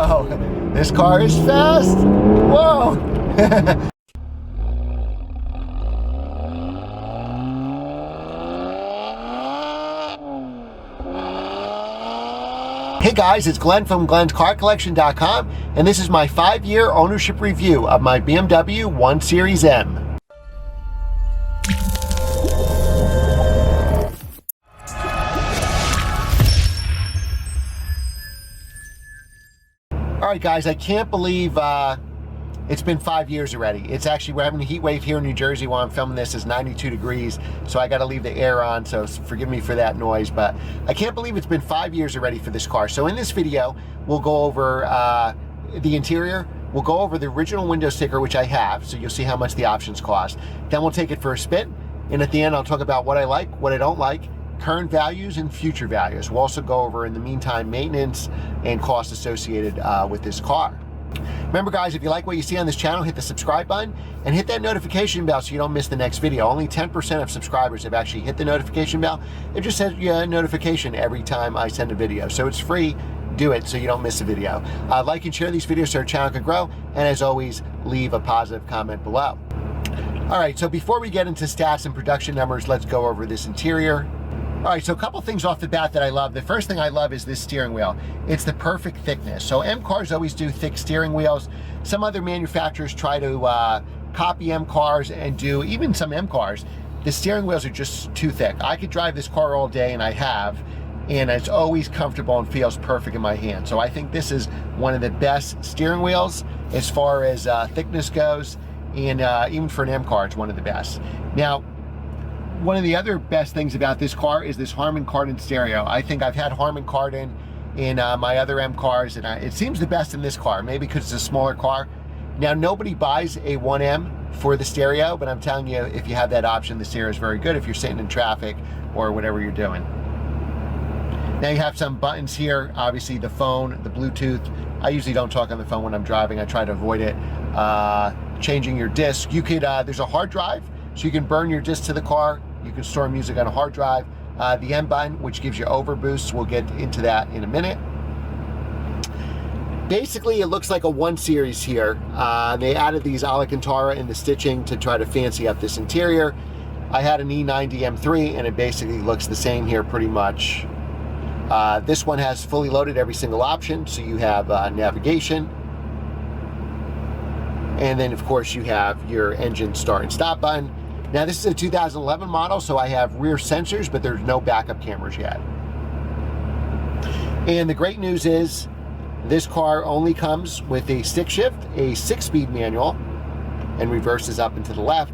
Whoa, this car is fast. Whoa. Hey guys, it's Glenn from glenscarcollection.com, and this is my 5-year ownership review of my BMW 1 Series M. Alright guys, I can't believe it's been 5 years already. It's actually, we're having a heat wave here in New Jersey while I'm filming this. It's 92 degrees, so I got to leave the air on, so forgive me for that noise, but I can't believe it's been 5 years already for this car. So in this video, we'll go over the interior, we'll go over the original window sticker, which I have, so you'll see how much the options cost. Then we'll take it for a spin, and at the end I'll talk about what I like, what I don't like, current values and future values. We'll also go over, in the meantime, maintenance and costs associated with this car. Remember guys, if you like what you see on this channel, hit the subscribe button and hit that notification bell so you don't miss the next video. Only 10% of subscribers have actually hit the notification bell. It just sends you a notification every time I send a video. So it's free, do it so you don't miss a video. Like and share these videos so our channel can grow, and as always, leave a positive comment below. Alright, so before we get into stats and production numbers, let's go over this interior. All right, so a couple things off the bat that I love. The first thing I love is this steering wheel. It's the perfect thickness. So M cars always do thick steering wheels. Some other manufacturers try to copy M cars and do, even some M cars, the steering wheels are just too thick. I could drive this car all day, and I have, and it's always comfortable and feels perfect in my hand. So I think this is one of the best steering wheels as far as thickness goes, and even for an M car, it's one of the best. Now, one of the other best things about this car is this Harman Kardon stereo. I think I've had Harman Kardon in my other M cars, and it seems the best in this car, maybe because it's a smaller car. Now, nobody buys a 1M for the stereo, but I'm telling you, if you have that option, the stereo is very good if you're sitting in traffic or whatever you're doing. Now you have some buttons here, obviously the phone, the Bluetooth. I usually don't talk on the phone when I'm driving. I try to avoid it. Changing your disc. You could, there's a hard drive, so you can burn your disc to the car. You can store music on a hard drive. The M button, which gives you overboost. We'll get into that in a minute. Basically, it looks like a 1 Series here. They added these Alcantara in the stitching to try to fancy up this interior. I had an E90 M3, and it basically looks the same here pretty much. This one has fully loaded every single option, so you have navigation. And then, of course, you have your engine start and stop button. Now, this is a 2011 model, so I have rear sensors, but there's no backup cameras yet. And the great news is this car only comes with a stick shift, a 6-speed manual, and reverses up and to the left,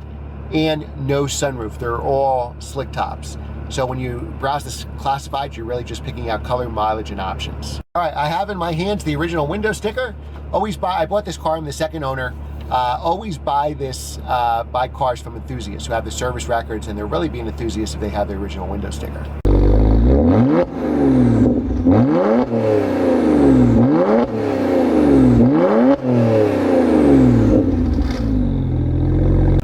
and no sunroof. They're all slick tops. So when you browse this classifieds, you're really just picking out color, mileage, and options. All right, I have in my hands the original window sticker. I bought this car, I'm the second owner. Always buy cars from enthusiasts who have the service records, and they're really being enthusiasts if they have the original window sticker.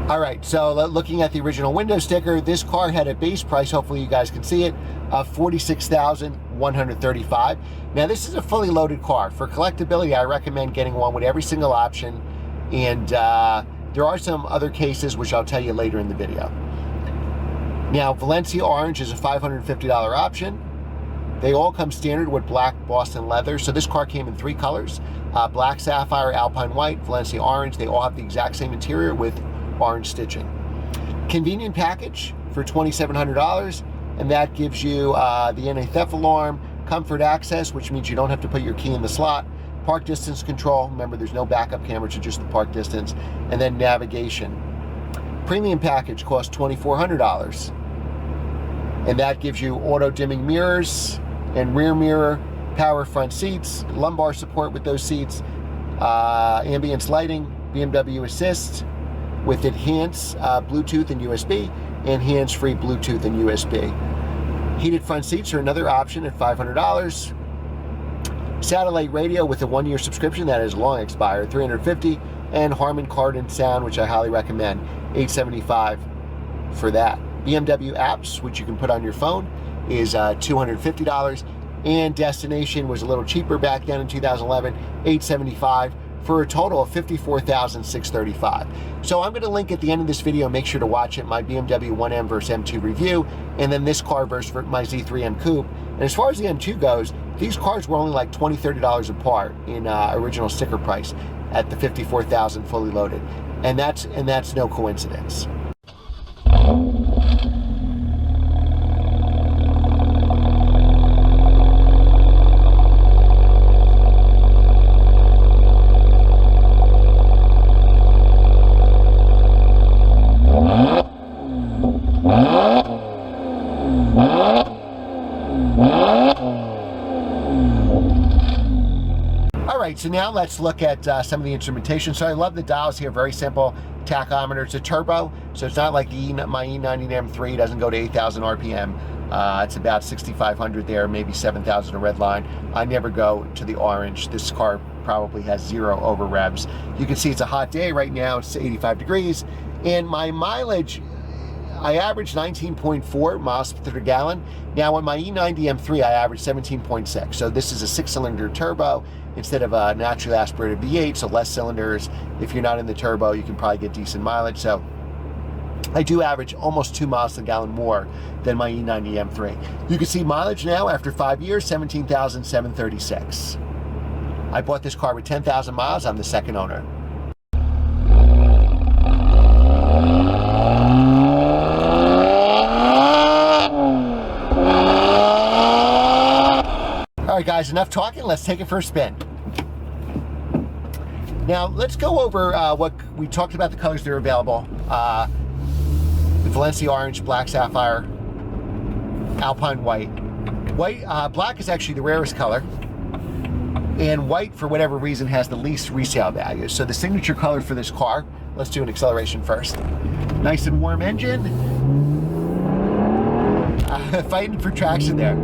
All right, so looking at the original window sticker, this car had a base price, hopefully you guys can see it, of $46,135. Now, this is a fully loaded car. For collectability, I recommend getting one with every single option. And there are some other cases which I'll tell you later in the video. Now, Valencia Orange is a $550 option. They all come standard with black Boston leather. So this car came in 3 colors, black Sapphire, Alpine White, Valencia Orange. They all have the exact same interior with orange stitching. Convenient package for $2,700, and that gives you the anti-theft alarm, comfort access, which means you don't have to put your key in the slot, park distance control, remember there's no backup camera to just the park distance, and then navigation. Premium package costs $2,400, and that gives you auto dimming mirrors and rear mirror, power front seats, lumbar support with those seats, ambience lighting, BMW assist with enhanced Bluetooth and USB, and hands-free Bluetooth and USB. Heated front seats are another option at $500. Satellite radio with a 1-year subscription that is long expired, $350, and Harman Kardon sound, which I highly recommend, $875 for that. BMW apps, which you can put on your phone, is $250. and destination was a little cheaper back then in 2011, $875, for a total of $54,635. So I'm going to link at the end of this video, make sure to watch it, my BMW 1M versus M2 review, and then this car versus my Z3M Coupe. And as far as the M2 goes, these cars were only like $20, $30 apart in original sticker price at the $54,000 fully loaded. And that's no coincidence. Alright, so now let's look at some of the instrumentation. So I love the dials here, very simple. Tachometer, it's a turbo, so it's not like my E90 M3 doesn't go to 8,000 RPM. It's about 6,500 there, maybe 7,000 a red line. I never go to the orange. This car probably has 0 over revs. You can see it's a hot day right now, it's 85 degrees, and my mileage, I average 19.4 miles per gallon. Now on my E90 M3, I average 17.6. So this is a 6-cylinder turbo instead of a naturally aspirated V8, so less cylinders. If you're not in the turbo, you can probably get decent mileage. So I do average almost 2 miles per gallon more than my E90 M3. You can see mileage now after 5 years, 17,736. I bought this car with 10,000 miles. I'm the second owner. All right, guys, enough talking. Let's take it for a spin. Now, let's go over what we talked about, the colors that are available. The Valencia Orange, Black Sapphire, Alpine White. Black is actually the rarest color. And white, for whatever reason, has the least resale value. So the signature color for this car, let's do an acceleration first. Nice and warm engine. Fighting for traction there.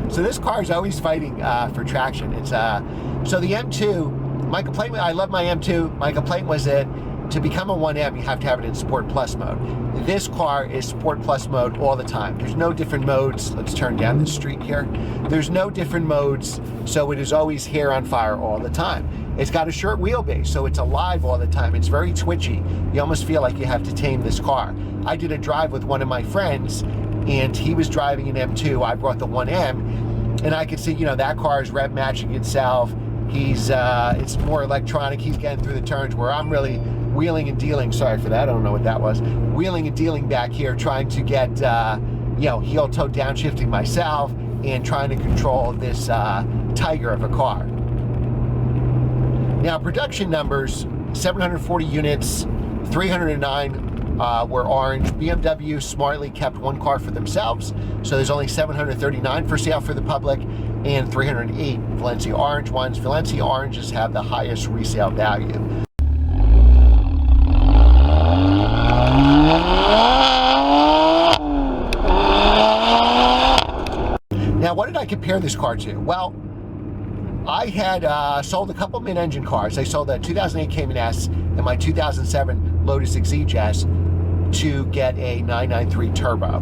So this car is always fighting for traction. It's so the M2, my complaint, I love my M2. My complaint was that to become a 1M, you have to have it in Sport Plus mode. This car is Sport Plus mode all the time. There's no different modes. Let's turn down the street here. There's no different modes, so it is always hair on fire all the time. It's got a short wheelbase, so it's alive all the time. It's very twitchy. You almost feel like you have to tame this car. I did a drive with one of my friends, and he was driving an M2. I brought the 1M, and I could see, you know, that car is rev matching itself. He's, it's more electronic. He's getting through the turns where I'm really wheeling and dealing. Sorry for that. I don't know what that was. Wheeling and dealing back here, trying to get, you know, heel toe downshifting myself and trying to control this tiger of a car. Now, production numbers, 740 units, 309 were orange. BMW smartly kept one car for themselves, so there's only 739 for sale for the public, and 308 Valencia Orange ones. Valencia Oranges have the highest resale value. Now, what did I compare this car to? Well, I had sold a couple mid-engine cars. I sold a 2008 Cayman S and my 2007 Lotus Exige S to get a 993 turbo.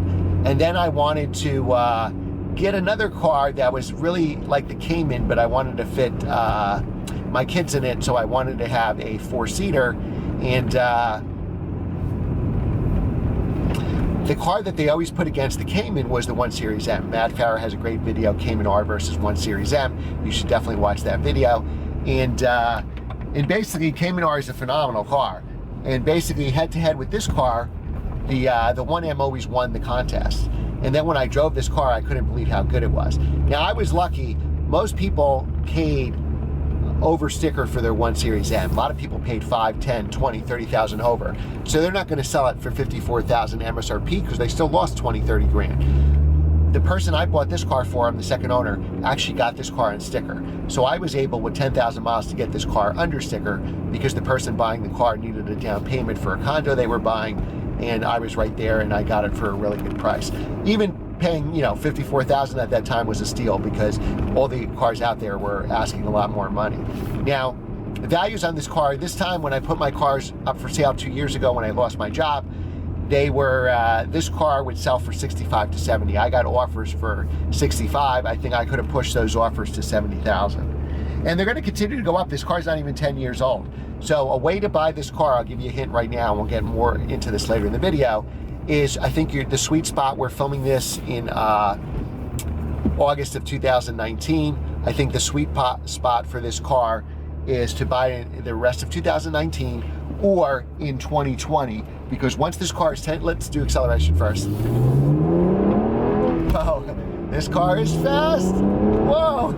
And then I wanted to get another car that was really like the Cayman, but I wanted to fit my kids in it, so I wanted to have a 4-seater. And the car that they always put against the Cayman was the 1 Series M. Matt Farah has a great video, Cayman R versus 1 Series M. You should definitely watch that video. And basically, Cayman R is a phenomenal car. And basically, head-to-head with this car, the 1M always won the contest. And then when I drove this car, I couldn't believe how good it was. Now, I was lucky. Most people paid over sticker for their 1 Series M. A lot of people paid 5, 10, 20, 30,000 over. So they're not going to sell it for 54,000 MSRP because they still lost 20, 30 grand. The person I bought this car for, I'm the second owner, actually got this car on sticker. So I was able with 10,000 miles to get this car under sticker because the person buying the car needed a down payment for a condo they were buying, and I was right there and I got it for a really good price. Even paying, you know, 54,000 at that time was a steal because all the cars out there were asking a lot more money. Now, the values on this car, this time when I put my cars up for sale 2 years ago when I lost my job, they were, this car would sell for 65 to 70. I got offers for 65. I think I could have pushed those offers to 70,000. And they're going to continue to go up. This car's not even 10 years old. So a way to buy this car, I'll give you a hint right now, and we'll get more into this later in the video, is I think the sweet spot, we're filming this in August of 2019. I think the sweet spot for this car is to buy it the rest of 2019 or in 2020, because once this car is 10, let's do acceleration first. Whoa, this car is fast. Whoa.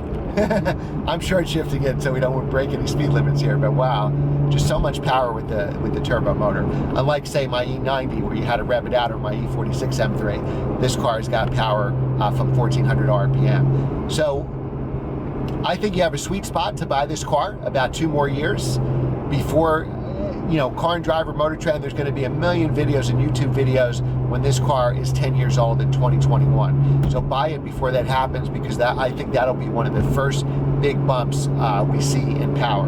I'm short shifting it so we don't break any speed limits here, but wow, just so much power with the turbo motor. Unlike, say, my E90 where you had to rev it out, or my E46 M3, this car's got power from 1400 RPM. So I think you have a sweet spot to buy this car about 2 more years before, you know, Car and Driver Motor Trend. There's going to be a million videos and YouTube videos when this car is 10 years old in 2021. So buy it before that happens, because I think that'll be one of the first big bumps we see in power.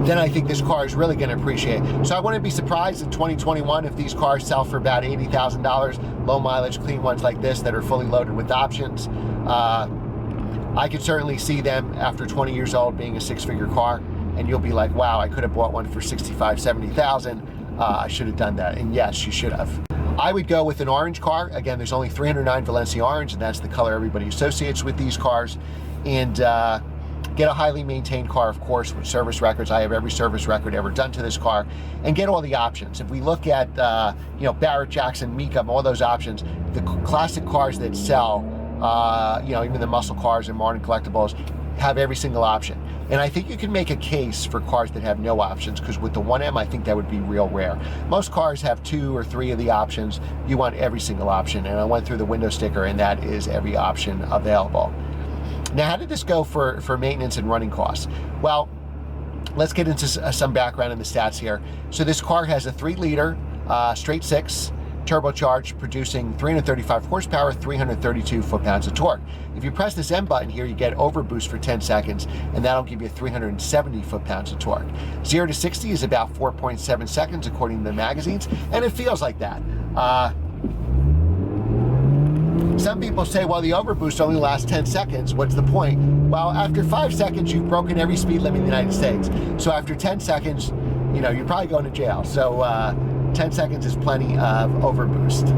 Then I think this car is really going to appreciate. So I wouldn't be surprised in 2021 if these cars sell for about $80,000, low mileage, clean ones like this that are fully loaded with options. I could certainly see them after 20 years old being a 6-figure car, and you'll be like, wow, I could have bought one for 65, 70,000. I should have done that. And yes, you should have. I would go with an orange car. Again, there's only 309 Valencia orange, and that's the color everybody associates with these cars. And get a highly maintained car, of course, with service records. I have every service record ever done to this car, and get all the options. If we look at, you know, Barrett, Jackson, Mecum, all those options, the classic cars that sell, you know, even the muscle cars and modern collectibles, have every single option. And I think you can make a case for cars that have no options, because with the 1M, I think that would be real rare. Most cars have 2 or 3 of the options. You want every single option. And I went through the window sticker, and that is every option available. Now, how did this go for maintenance and running costs? Well, let's get into some background in the stats here. So this car has a 3-liter straight 6 turbocharged, producing 335 horsepower, 332 foot-pounds of torque. If you press this M button here, you get overboost for 10 seconds, and that'll give you 370 foot-pounds of torque. 0 to 60 is about 4.7 seconds, according to the magazines, and it feels like that. Some people say, well, the overboost only lasts 10 seconds. What's the point? Well, after 5 seconds, you've broken every speed limit in the United States. So after 10 seconds, you know, you're probably going to jail. So 10 seconds is plenty of overboost.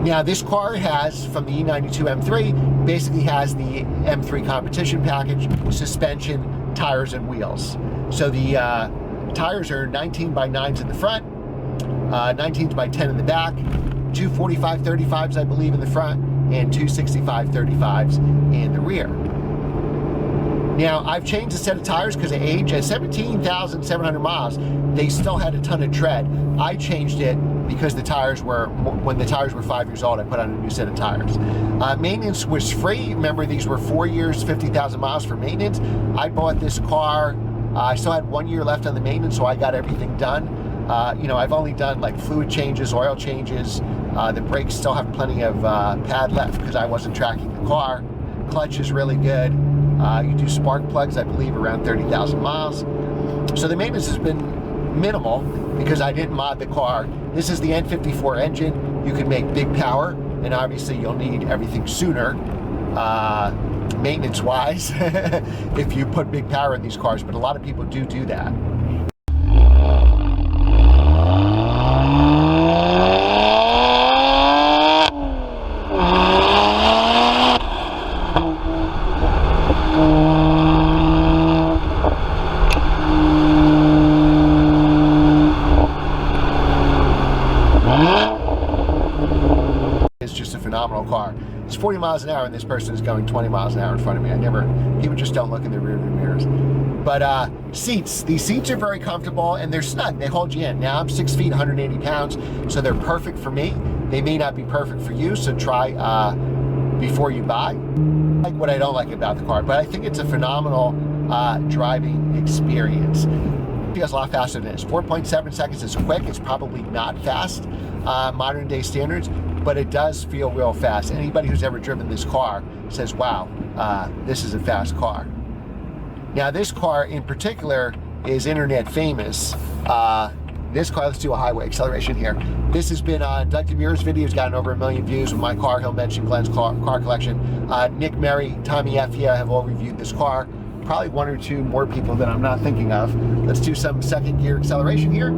Now, this car has, from the E92 M3, basically has the M3 competition package, suspension, tires, and wheels. So the tires are 19 by 9s in the front, 19s by 10 in the back, 2 45-35s, I believe, in the front, and 2 65-35s in the rear. Now, I've changed the set of tires because of age. At 17,700 miles, they still had a ton of tread. I changed it because the tires were, when the tires were 5 years old, I put on a new set of tires. Maintenance was free. Remember, these were 4 years, 50,000 miles for maintenance. I bought this car. I still had 1 year left on the maintenance, so I got everything done. You know, I've only done like fluid changes, oil changes. The brakes still have plenty of pad left because I wasn't tracking the car. Clutch is really good. You do spark plugs, I believe, around 30,000 miles. So the maintenance has been minimal because I didn't mod the car. This is the N54 engine. You can make big power, and obviously you'll need everything sooner, maintenance-wise, if you put big power in these cars, but a lot of people do that. It's just a phenomenal car. It's 40 miles an hour and this person is going 20 miles an hour in front of me. People just don't look in their rearview mirrors. But seats, these seats are very comfortable and they're snug. They hold you in. Now I'm 6 feet, 180 pounds, so they're perfect for me. They may not be perfect for you, so try before you buy. I like what I don't like about the car, but I think it's a phenomenal driving experience. It feels a lot faster than this. 4.7 seconds is quick. It's probably not fast, modern day standards, but it does feel real fast. Anybody who's ever driven this car says, wow, this is a fast car. Now this car in particular is internet famous. This car, let's do a highway acceleration here. This has been Doug DeMure's video's gotten over 1 million views with my car. He'll mention Glenn's car collection. Nick Merry, Tommy Effia have all reviewed this car. Probably one or two more people that I'm not thinking of. Let's do some second gear acceleration here.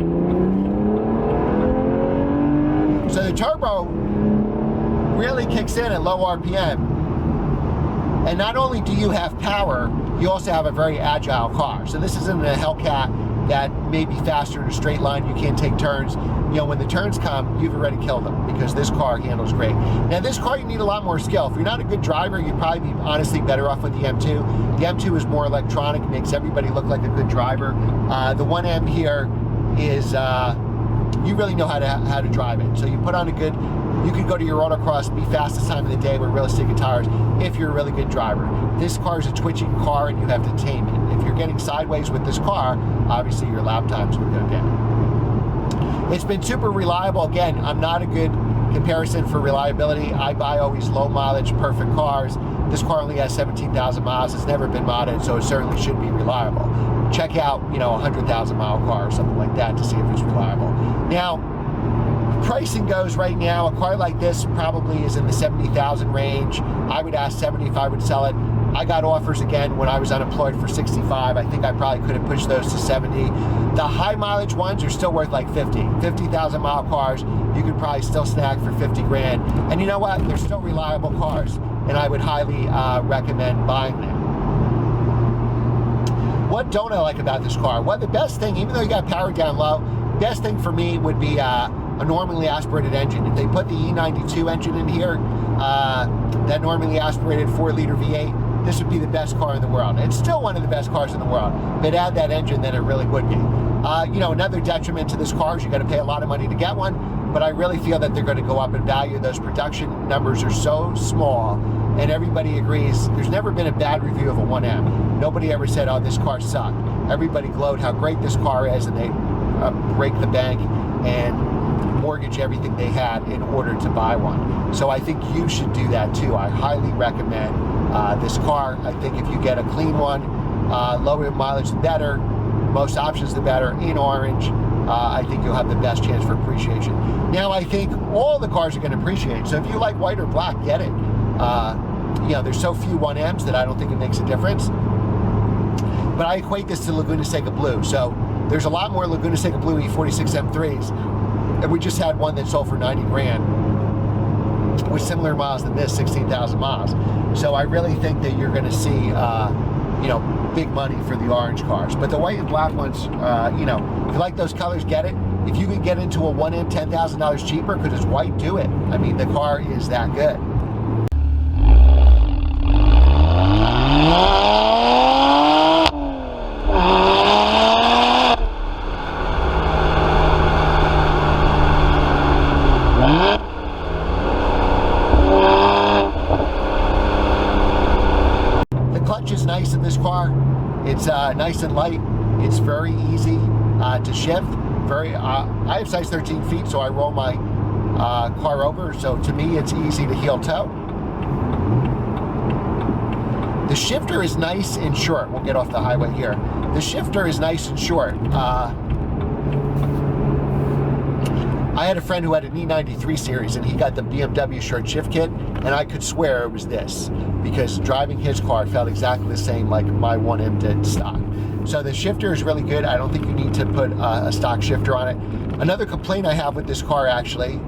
So the turbo really kicks in at low RPM. And not only do you have power, you also have a very agile car. So this isn't a Hellcat that may be faster in a straight line, you can't take turns. You know, when the turns come, you've already killed them because this car handles great. Now this car, you need a lot more skill. If you're not a good driver, you'd probably be honestly better off with the M2. The M2 is more electronic, makes everybody look like a good driver. The 1M here is, you really know how to drive it. So you put on a good, you can go to your autocross, be fastest time of the day with realistic tires if you're a really good driver. This car is a twitching car and you have to tame it. If you're getting sideways with this car, obviously your lap times would go down. It's been super reliable. Again, I'm not a good comparison for reliability. I buy always low mileage, perfect cars. This car only has 17,000 miles. It's never been modded, so it certainly should be reliable. Check out, you know, a 100,000 mile car or something like that to see if it's reliable. Now, pricing goes right now, a car like this probably is in the 70,000 range. I would ask 70 if I would sell it. I got offers again when I was unemployed for 65. I think I probably could have pushed those to 70. The high mileage ones are still worth like 50,000 mile cars. You could probably still snag for 50 grand. And you know what? They're still reliable cars, and I would highly recommend buying them. What don't I like about this car? Well, the best thing, even though you got power down low, best thing for me would be a normally aspirated engine. If they put the E92 engine in here, that normally aspirated 4-liter V8, this would be the best car in the world. It's still one of the best cars in the world. If it had that engine, then it really would be. You know, another detriment to this car is you got to pay a lot of money to get one, but I really feel that they're going to go up in value. Those production numbers are so small, and everybody agrees. There's never been a bad review of a 1M. Nobody ever said, oh, this car sucked. Everybody glowed how great this car is, and they break the bank and mortgage everything they had in order to buy one. So I think you should do that too. I highly recommend this car. I think if you get a clean one, lower mileage the better, most options the better, in orange, I think you'll have the best chance for appreciation. Now I think all the cars are going to appreciate, so if you like white or black, get it. You know, there's so few 1Ms that I don't think it makes a difference. But I equate this to Laguna Seca Blue. So there's a lot more Laguna Seca Blue E46 M3s, and we just had one that sold for 90 grand with similar miles than this, 16,000 miles. So I really think that you're going to see, you know, big money for the orange cars. But the white and black ones, you know, if you like those colors, get it. If you can get into a 1M $10,000 cheaper because it's white, do it. I mean, the car is that good. Nice in this car. It's nice and light. It's very easy to shift. I have size 13 feet, so I roll my car over. So to me, it's easy to heel toe. The shifter is nice and short. We'll get off the highway here. The shifter is nice and short. I had a friend who had an E93 series, and he got the BMW short shift kit, and I could swear it was this, because driving his car felt exactly the same like my 1M did stock. So the shifter is really good. I don't think you need to put a stock shifter on it. Another complaint I have with this car, actually,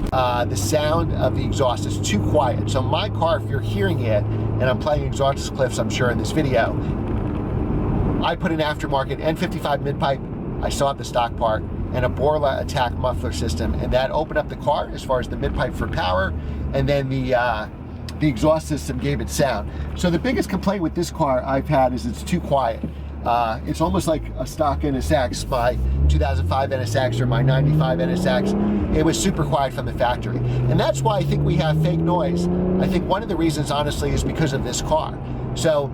the sound of the exhaust is too quiet. So my car, if you're hearing it, and I'm playing exhaust clips, I'm sure, in this video, I put an aftermarket N55 mid-pipe, I still have the stock part, and a Borla attack muffler system, and that opened up the car as far as the mid-pipe for power, and then the exhaust system gave it sound. So the biggest complaint with this car I've had is it's too quiet. It's almost like a stock NSX, my 2005 NSX or my 95 NSX. It was super quiet from the factory. And that's why I think we have fake noise. I think one of the reasons, honestly, is because of this car. So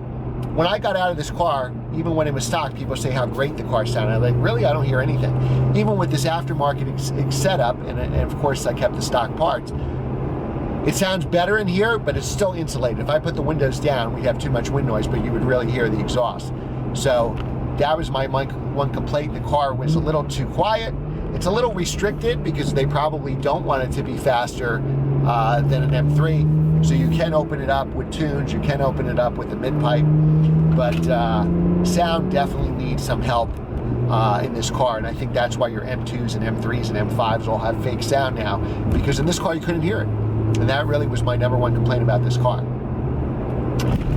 when I got out of this car, even when it was stock, people say how great the car sounded. I'm like, really? I don't hear anything. Even with this aftermarket setup, and of course I kept the stock parts, it sounds better in here, but it's still insulated. If I put the windows down, we'd have too much wind noise, but you would really hear the exhaust. So That was my one complaint. The car was a little too quiet. It's a little restricted because they probably don't want it to be faster than an M3. So you can open it up with tunes, you can open it up with a mid-pipe, but sound definitely needs some help in this car, and I think that's why your M2s and M3s and M5s all have fake sound now, because in this car you couldn't hear it. And that really was my #1 complaint about this car.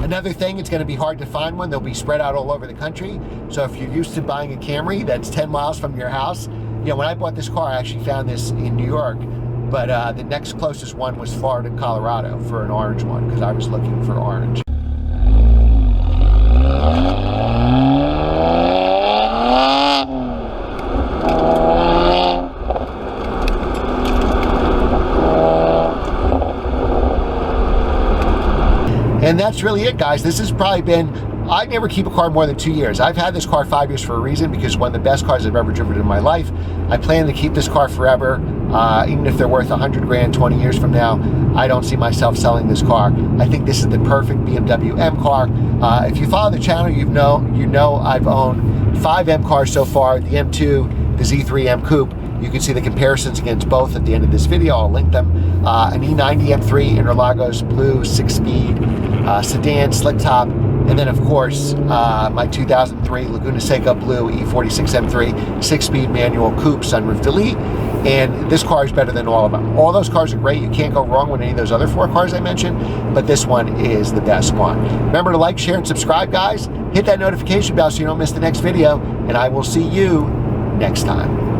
Another thing, it's going to be hard to find one. They'll be spread out all over the country. So if you're used to buying a Camry that's 10 miles from your house, you know, when I bought this car, I actually found this in New York, but the next closest one was Florida, Colorado for an orange one, because I was looking for orange. And that's really it, guys. This has probably been, I never keep a car more than 2 years. I've had this car 5 years for a reason, because one of the best cars I've ever driven in my life. I plan to keep this car forever, even if they're worth 100 grand 20 years from now. I don't see myself selling this car. I think this is the perfect BMW M car. If you follow the channel, you know I've owned 5 M cars so far. The M2, the Z3 M Coupe. You can see the comparisons against both at the end of this video. I'll link them. An E90 M3 Interlagos blue 6-speed sedan slick top, and then of course my 2003 Laguna Seca blue E46 M3 6-speed manual coupe sunroof delete. And this car is better than all of them. All those cars are great. You can't go wrong with any of those other 4 cars I mentioned, but this one is the best one. Remember to like, share, and subscribe, guys. Hit that notification bell so you don't miss the next video, and I will see you next time.